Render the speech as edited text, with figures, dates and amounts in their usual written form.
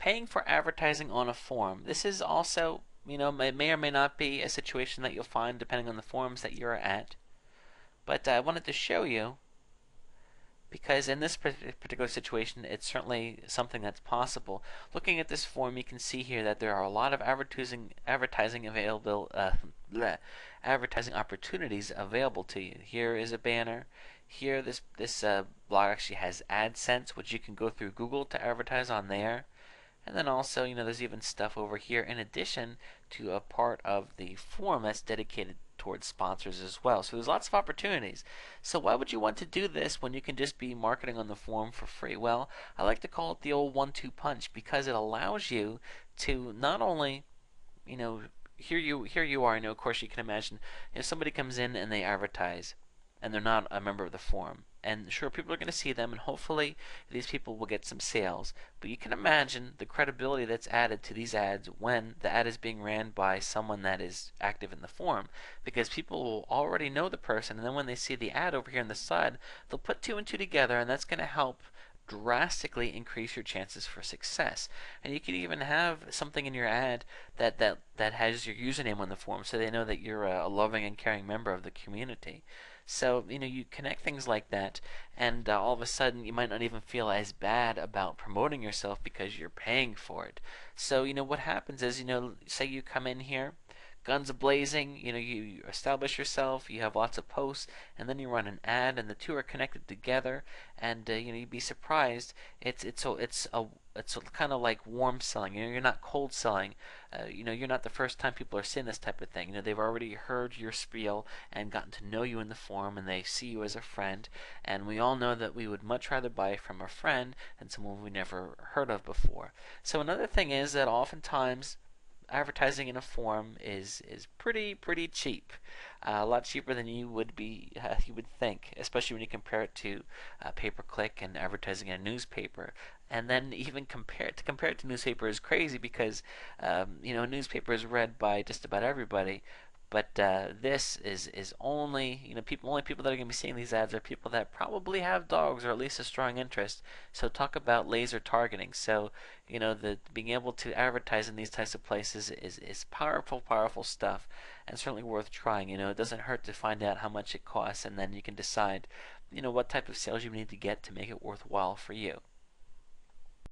paying for advertising on a forum. This is also, may or may not be a situation that you'll find depending on the forums that you're at. But I wanted to show you because in this particular situation, it's certainly something that's possible. Looking at this form, you can see here that there are a lot of advertising available, advertising opportunities available to you. Here is a banner. Here, this blog actually has AdSense, which you can go through Google to advertise on there. And then also, there's even stuff over here in addition to a part of the forum that's dedicated towards sponsors as well. So there's lots of opportunities. So why would you want to do this when you can just be marketing on the forum for free? Well, I like to call it the old 1-2 punch because it allows you to not only, here you are, of course you can imagine, somebody comes in and they advertise and they're not a member of the forum. And sure, people are going to see them, and hopefully these people will get some sales. But you can imagine the credibility that's added to these ads when the ad is being ran by someone that is active in the forum, because people will already know the person, and then when they see the ad over here on the side, they'll put 2 and 2 together, and that's going to help drastically increase your chances for success. And you could even have something in your ad that has your username on the forum, so they know that you're a loving and caring member of the community. So, you connect things like that, and all of a sudden you might not even feel as bad about promoting yourself because you're paying for it. So, what happens is, say you come in here, guns blazing, you establish yourself, you have lots of posts, and then you run an ad, and the two are connected together, and you'd be surprised. It's kind of like warm selling. You're not cold selling. You're not the first time people are seeing this type of thing. They've already heard your spiel and gotten to know you in the forum, and they see you as a friend. And we all know that we would much rather buy from a friend than someone we never heard of before. So another thing is that oftentimes advertising in a forum is pretty cheap, a lot cheaper than you would think, especially when you compare it to pay-per-click and advertising in a newspaper. And then even compare it to newspaper is crazy because a newspaper is read by just about everybody. But this is only only people that are going to be seeing these ads are people that probably have dogs or at least a strong interest. So talk about laser targeting. So the being able to advertise in these types of places is powerful stuff, and certainly worth trying. It doesn't hurt to find out how much it costs, and then you can decide what type of sales you need to get to make it worthwhile for you.